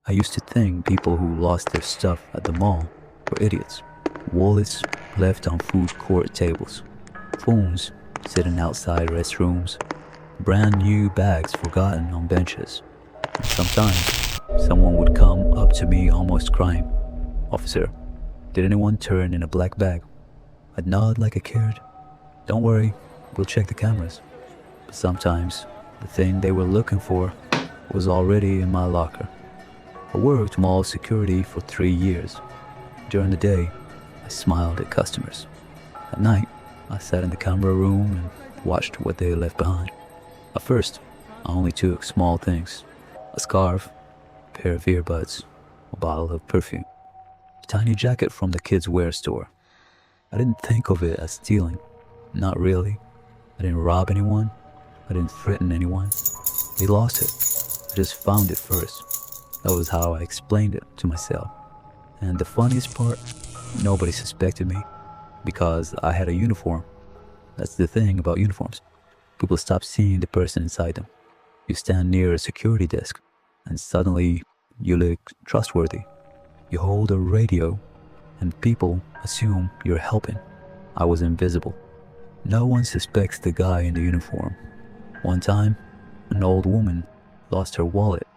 I used to think people who lost their stuff at the mall were idiots. Wallets left on food court tables, phones sitting outside restrooms, brand new bags forgotten on benches. And sometimes someone would come up to me almost crying. "Officer, did anyone turn in a black bag?" I'd nod like I cared. "Don't worry, we'll check the cameras." But sometimes the thing they were looking for was already in my locker. I worked mall security for 3 years. During the day, I smiled at customers. At night, I sat in the camera room and watched what they left behind. At first, I only took small things: a scarf, a pair of earbuds, a bottle of perfume, a tiny jacket from the kidswear store. I didn't think of it as stealing. Not really. I didn't rob anyone. I didn't threaten anyone. They lost it. I just found it first. That was how I explained it to myself. And the funniest part, nobody suspected me because I had a uniform. That's the thing about uniforms. People stop seeing the person inside them. You stand near a security desk and suddenly you look trustworthy. You hold a radio and people assume you're helping. I was invisible. No one suspects the guy in the uniform. One time, an old woman lost her wallet.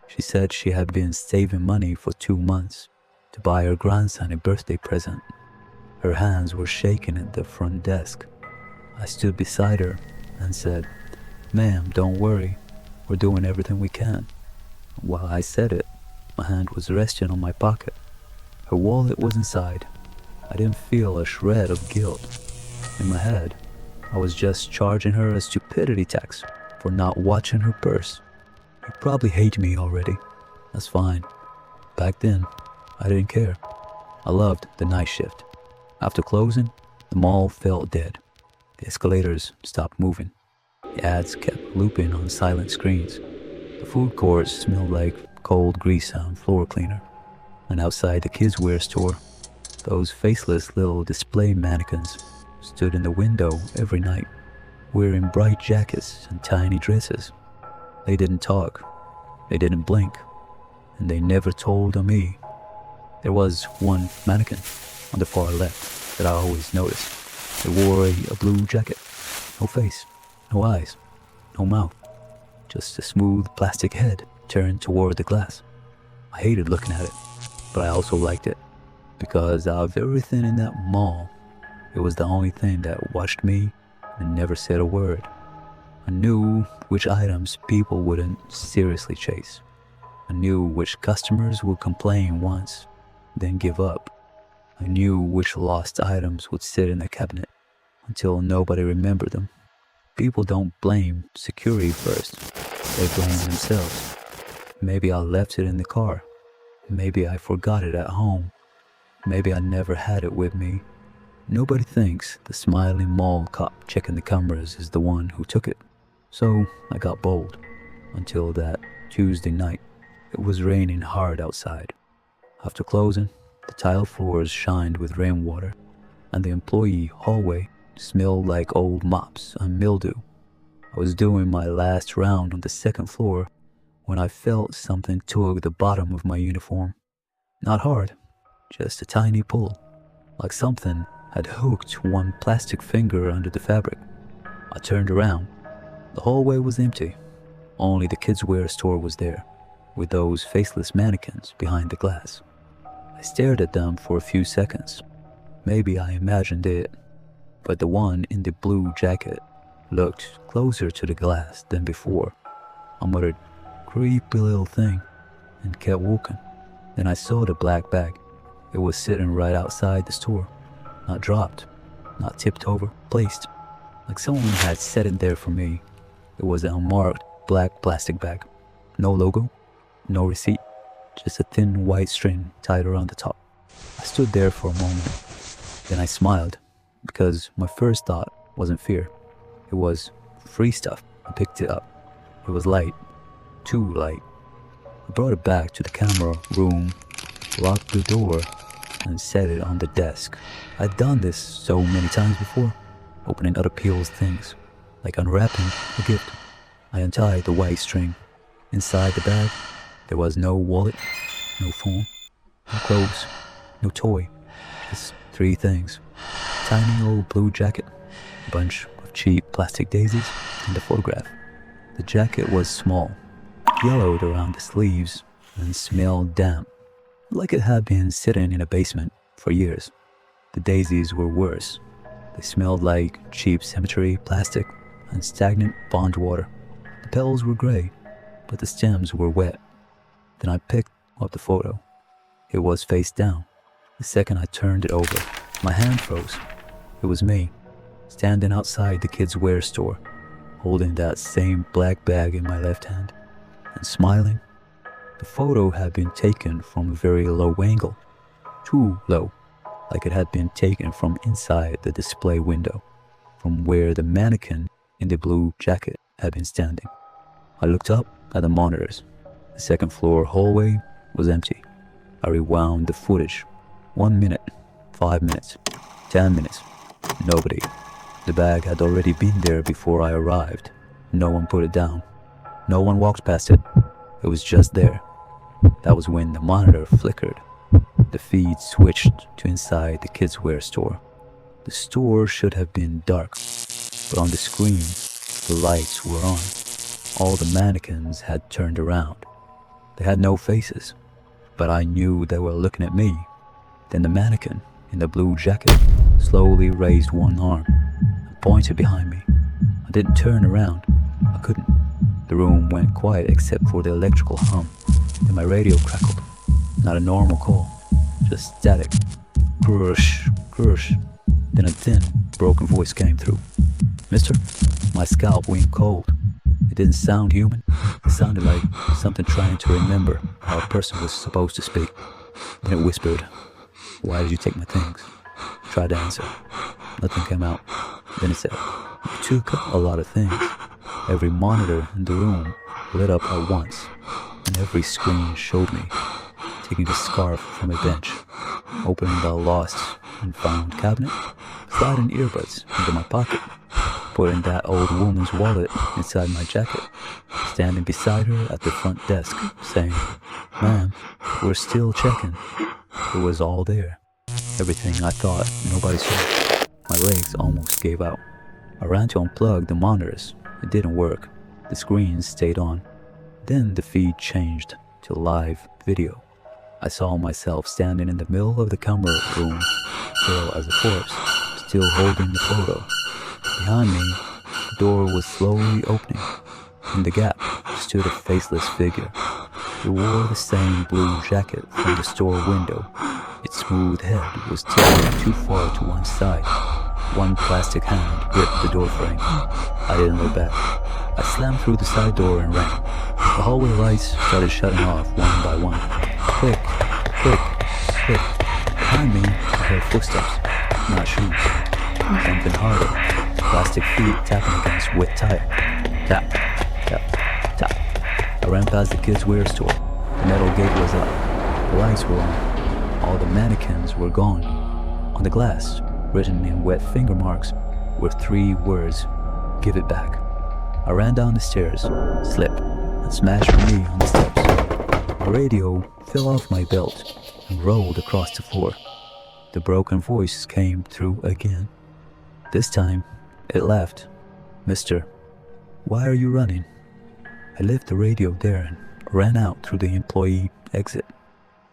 She said she had been saving money for 2 months to buy her grandson a birthday present. Her hands were shaking at the front desk. I stood beside her and said, "Ma'am, don't worry. We're doing everything we can." While I said it, my hand was resting on my pocket. Her wallet was inside. I didn't feel a shred of guilt. In my head, I was just charging her a stupidity tax for not watching her purse. You probably hate me already. That's fine. Back then, I didn't care. I loved the night shift. After closing, the mall felt dead. The escalators stopped moving. The ads kept looping on silent screens. The food court smelled like cold grease and floor cleaner. And outside the kidswear store, those faceless little display mannequins stood in the window every night, wearing bright jackets and tiny dresses. They didn't talk, they didn't blink, and they never told on me. There was one mannequin on the far left that I always noticed. They wore a blue jacket, no face, no eyes, no mouth, just a smooth plastic head turned toward the glass. I hated looking at it, but I also liked it, because out of everything in that mall, it was the only thing that watched me and never said a word. I knew which items people wouldn't seriously chase. I knew which customers would complain once, then give up. I knew which lost items would sit in the cabinet until nobody remembered them. People don't blame security first. They blame themselves. Maybe I left it in the car. Maybe I forgot it at home. Maybe I never had it with me. Nobody thinks the smiling mall cop checking the cameras is the one who took it. So I got bold. Until that Tuesday night, it was raining hard outside. After closing, the tile floors shined with rainwater, and the employee hallway smelled like old mops and mildew. I was doing my last round on the second floor when I felt something tug the bottom of my uniform. Not hard, just a tiny pull, like something had hooked one plastic finger under the fabric. I turned around. The hallway was empty. Only the kidswear store was there, with those faceless mannequins behind the glass. I stared at them for a few seconds. Maybe I imagined it, but the one in the blue jacket looked closer to the glass than before. I muttered, "Creepy little thing," and kept walking. Then I saw the black bag. It was sitting right outside the store. Not dropped, not tipped over, placed. Like someone had set it there for me. It was an unmarked black plastic bag. No logo, no receipt, just a thin white string tied around the top. I stood there for a moment. Then I smiled, because my first thought wasn't fear. It was free stuff. I picked it up. It was light, too light. I brought it back to the camera room, locked the door, and set it on the desk. I'd done this so many times before, opening other people's things, like unwrapping a gift. I untied the white string. Inside the bag There was no wallet, no phone, no clothes, no toy. Just 3 things. A tiny old blue jacket, a bunch of cheap plastic daisies, and a photograph. The jacket was small, yellowed around the sleeves, and smelled damp, like it had been sitting in a basement for years. The daisies were worse. They smelled like cheap cemetery plastic and stagnant pond water. The petals were gray, but the stems were wet. Then I picked up the photo. It was face down. The second I turned it over, my hand froze. It was me, standing outside the kidswear store, holding that same black bag in my left hand, and smiling. The photo had been taken from a very low angle, too low, like it had been taken from inside the display window, from where the mannequin in the blue jacket had been standing. I looked up at the monitors. The second floor hallway was empty. I rewound the footage. 1 minute, 5 minutes, 10 minutes. Nobody. The bag had already been there before I arrived. No one put it down. No one walked past it. It was just there. That was when the monitor flickered. The feed switched to inside the kidswear store. The store should have been dark, but on the screen, the lights were on. All the mannequins had turned around. They had no faces, but I knew they were looking at me. Then the mannequin in the blue jacket slowly raised one arm and pointed behind me. I didn't turn around. I couldn't. The room went quiet except for the electrical hum. Then my radio crackled. Not a normal call, just static. Grush, grush. Then a thin, broken voice came through. "Mister?" My scalp went cold. It didn't sound human. It sounded like something trying to remember how a person was supposed to speak. Then it whispered, "Why did you take my things?" I tried to answer. Nothing came out. Then it said, "You took a lot of things." Every monitor in the room lit up at once, and every screen showed me taking the scarf from a bench, opening the lost and found cabinet, sliding earbuds into my pocket, putting that old woman's wallet inside my jacket, standing beside her at the front desk, saying, "Ma'am, we're still checking." It was all there. Everything I thought nobody saw. My legs almost gave out. I ran to unplug the monitors. It didn't work. The screens stayed on. Then the feed changed to live video. I saw myself standing in the middle of the camera room, pale as a corpse, still holding the photo. Behind me, the door was slowly opening. In the gap stood a faceless figure. He wore the same blue jacket from the store window. Its smooth head was tilted too far to one side. One plastic hand gripped the door frame. I didn't look back. I slammed through the side door and ran. The hallway lights started shutting off one by one. Click, click, click. Behind me, I heard footsteps, not shoes. Something harder. Plastic feet tapping against wet tile. Tap, tap, tap. I ran past the kidswear store. The metal gate was up. The lights were on. All the mannequins were gone. On the glass, written in wet finger marks, were 3 words: "Give it back." I ran down the stairs, slipped, and smashed my knee on the steps. The radio fell off my belt and rolled across the floor. The broken voice came through again. This time, it laughed. "Mister, why are you running?" I left the radio there and ran out through the employee exit.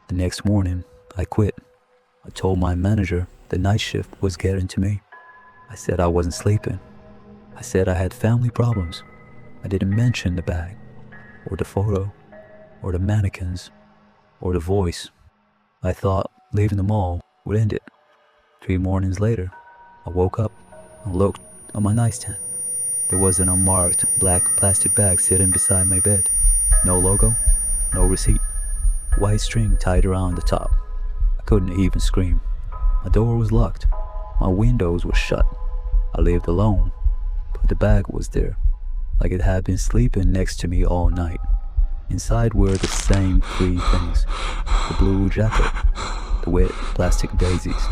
The next morning, I quit. I told my manager the night shift was getting to me. I said I wasn't sleeping. I said I had family problems. I didn't mention the bag, or the photo, or the mannequins, or the voice. I thought leaving the mall would end it. 3 mornings later, I woke up and looked on my nightstand. There was an unmarked black plastic bag sitting beside my bed. No logo, no receipt. White string tied around the top. I couldn't even scream. My door was locked. My windows were shut. I lived alone, but the bag was there, like it had been sleeping next to me all night. Inside were the same 3 things: the blue jacket, the wet plastic daisies,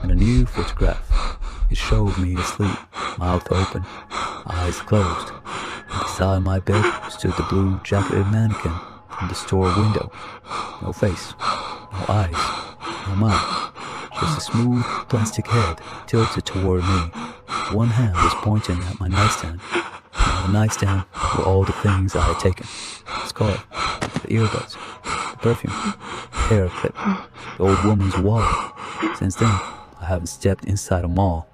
and a new photograph. It showed me asleep, mouth open, eyes closed. And beside my bed stood the blue jacketed mannequin, from the store window. No face, no eyes, no mouth. Just a smooth plastic head tilted toward me. One hand was pointing at my nightstand. On the nightstand were all the things I had taken. The scarf, the earbuds, the perfume, the hair clip, the old woman's wallet. Since then, I haven't stepped inside a mall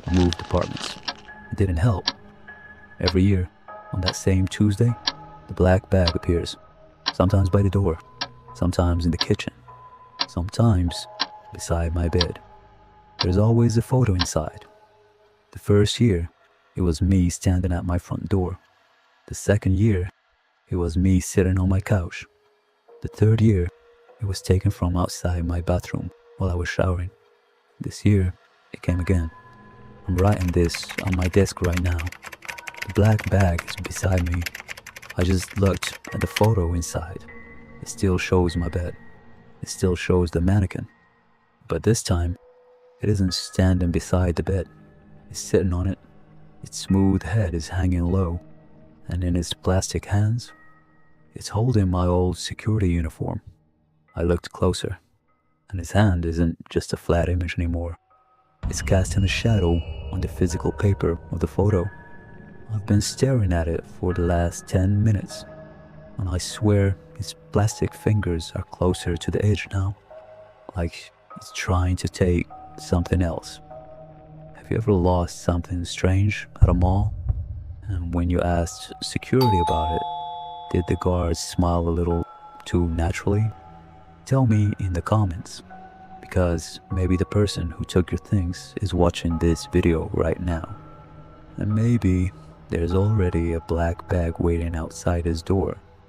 or moved apartments. It didn't help. Every year, on that same Tuesday, the black bag appears. Sometimes by the door, sometimes in the kitchen, sometimes beside my bed. There's always a photo inside. The first year, it was me standing at my front door. The second year, it was me sitting on my couch. The third year, it was taken from outside my bathroom while I was showering. This year, it came again. I'm writing this on my desk right now. The black bag is beside me. I just looked at the photo inside. It still shows my bed. It still shows the mannequin. But this time, it isn't standing beside the bed. It's sitting on it. Its smooth head is hanging low, and in its plastic hands, it's holding my old security uniform. I looked closer, and its hand isn't just a flat image anymore. It's casting a shadow on the physical paper of the photo. I've been staring at it for the last 10 minutes, and I swear its plastic fingers are closer to the edge now, like it's trying to take something else. Have you ever lost something strange at a mall? And when you asked security about it, did the guards smile a little too naturally? Tell me in the comments, because maybe the person who took your things is watching this video right now. And maybe there's already a black bag waiting outside his door